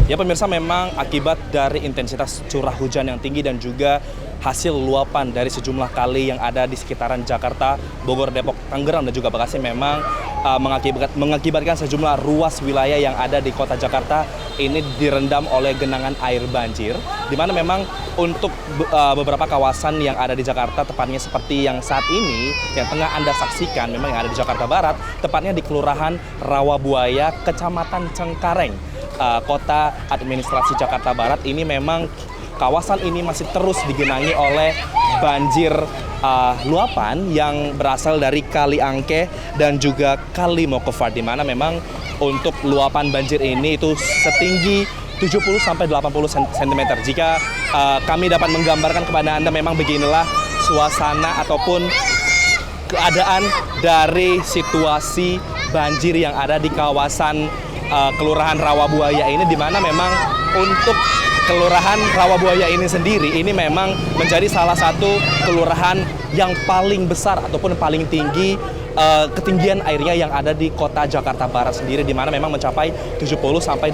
Ya pemirsa, memang akibat dari intensitas curah hujan yang tinggi dan juga hasil luapan dari sejumlah kali yang ada di sekitaran Jakarta, Bogor, Depok, Tangerang, dan juga Bekasi memang mengakibatkan sejumlah ruas wilayah yang ada di kota Jakarta ini direndam oleh genangan air banjir, di mana memang untuk beberapa kawasan yang ada di Jakarta, tepatnya seperti yang saat ini yang tengah Anda saksikan, memang yang ada di Jakarta Barat, tepatnya di Kelurahan Rawabuaya, Kecamatan Cengkareng, Kota Administrasi Jakarta Barat. Ini memang kawasan ini masih terus digenangi oleh banjir luapan yang berasal dari Kali Angke dan juga Kali Mokovar, di mana memang untuk luapan banjir ini itu setinggi 70-80 cm. Jika kami dapat menggambarkan kepada Anda, memang beginilah suasana ataupun keadaan dari situasi banjir yang ada di kawasan Kelurahan Rawabuaya ini, di mana memang untuk Kelurahan Rawabuaya ini sendiri ini memang menjadi salah satu kelurahan yang paling besar ataupun paling tinggi ketinggian airnya yang ada di kota Jakarta Barat sendiri, di mana memang mencapai 70-80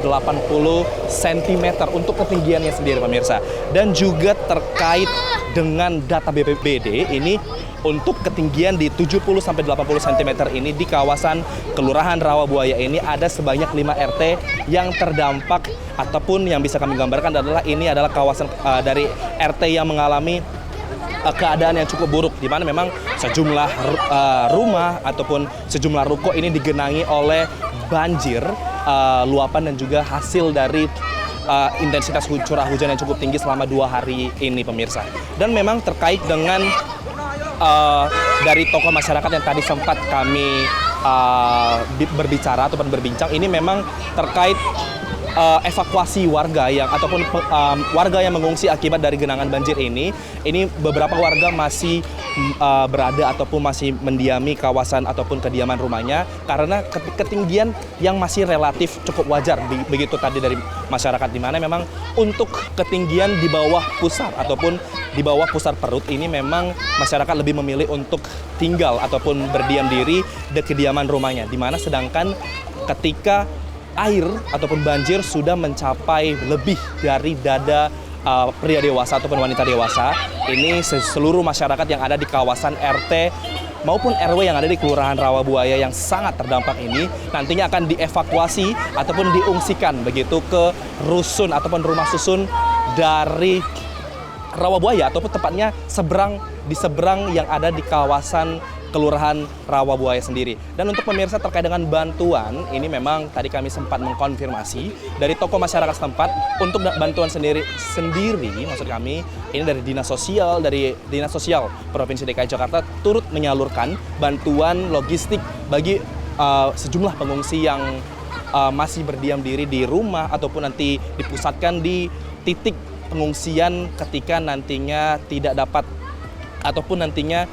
cm untuk ketinggiannya sendiri pemirsa. Dan juga terkait dengan data BPBD ini, untuk ketinggian di 70-80 cm ini di kawasan Kelurahan Rawabuaya ini ada sebanyak 5 RT yang terdampak, ataupun yang bisa kami gambarkan adalah ini adalah kawasan dari RT yang mengalami keadaan yang cukup buruk, di mana memang sejumlah rumah ataupun sejumlah ruko ini digenangi oleh banjir luapan dan juga hasil dari intensitas curah hujan yang cukup tinggi selama 2 hari ini pemirsa. Dan memang terkait dengan dari tokoh masyarakat yang tadi sempat kami berbicara ataupun berbincang, ini memang terkait evakuasi warga yang ataupun warga yang mengungsi akibat dari genangan banjir ini beberapa warga masih berada ataupun masih mendiami kawasan ataupun kediaman rumahnya karena ketinggian yang masih relatif cukup wajar, begitu tadi dari masyarakat, di mana memang untuk ketinggian di bawah pusar ataupun di bawah pusar perut ini memang masyarakat lebih memilih untuk tinggal ataupun berdiam diri di kediaman rumahnya, di mana sedangkan ketika air ataupun banjir sudah mencapai lebih dari dada pria dewasa ataupun wanita dewasa, ini seluruh masyarakat yang ada di kawasan RT maupun RW yang ada di Kelurahan Rawabuaya yang sangat terdampak ini nantinya akan dievakuasi ataupun diungsikan begitu ke rusun ataupun rumah susun dari Rawabuaya, ataupun tepatnya di seberang yang ada di kawasan Kelurahan Rawabuaya sendiri. Dan untuk pemirsa terkait dengan bantuan, ini memang tadi kami sempat mengkonfirmasi dari tokoh masyarakat setempat, untuk bantuan sendiri maksud kami ini dari Dinas Sosial Provinsi DKI Jakarta turut menyalurkan bantuan logistik bagi sejumlah pengungsi yang masih berdiam diri di rumah ataupun nanti dipusatkan di titik pengungsian ketika nantinya tidak dapat ataupun nantinya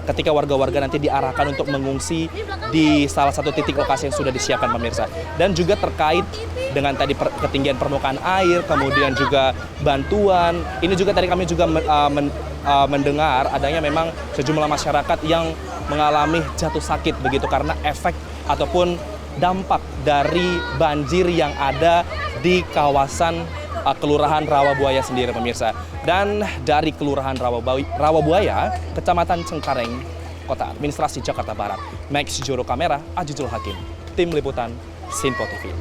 ketika warga-warga nanti diarahkan untuk mengungsi di salah satu titik lokasi yang sudah disiapkan pemirsa. Dan juga terkait dengan tadi ketinggian permukaan air, kemudian juga bantuan, ini juga tadi kami juga mendengar adanya memang sejumlah masyarakat yang mengalami jatuh sakit begitu karena efek ataupun dampak dari banjir yang ada di kawasan Kelurahan Rawabuaya sendiri pemirsa. Dan dari Kelurahan Rawabuaya, Kecamatan Cengkareng, Kota Administrasi Jakarta Barat, Max Juru Kamera Ajizul Hakim, Tim Liputan Sinpo TV.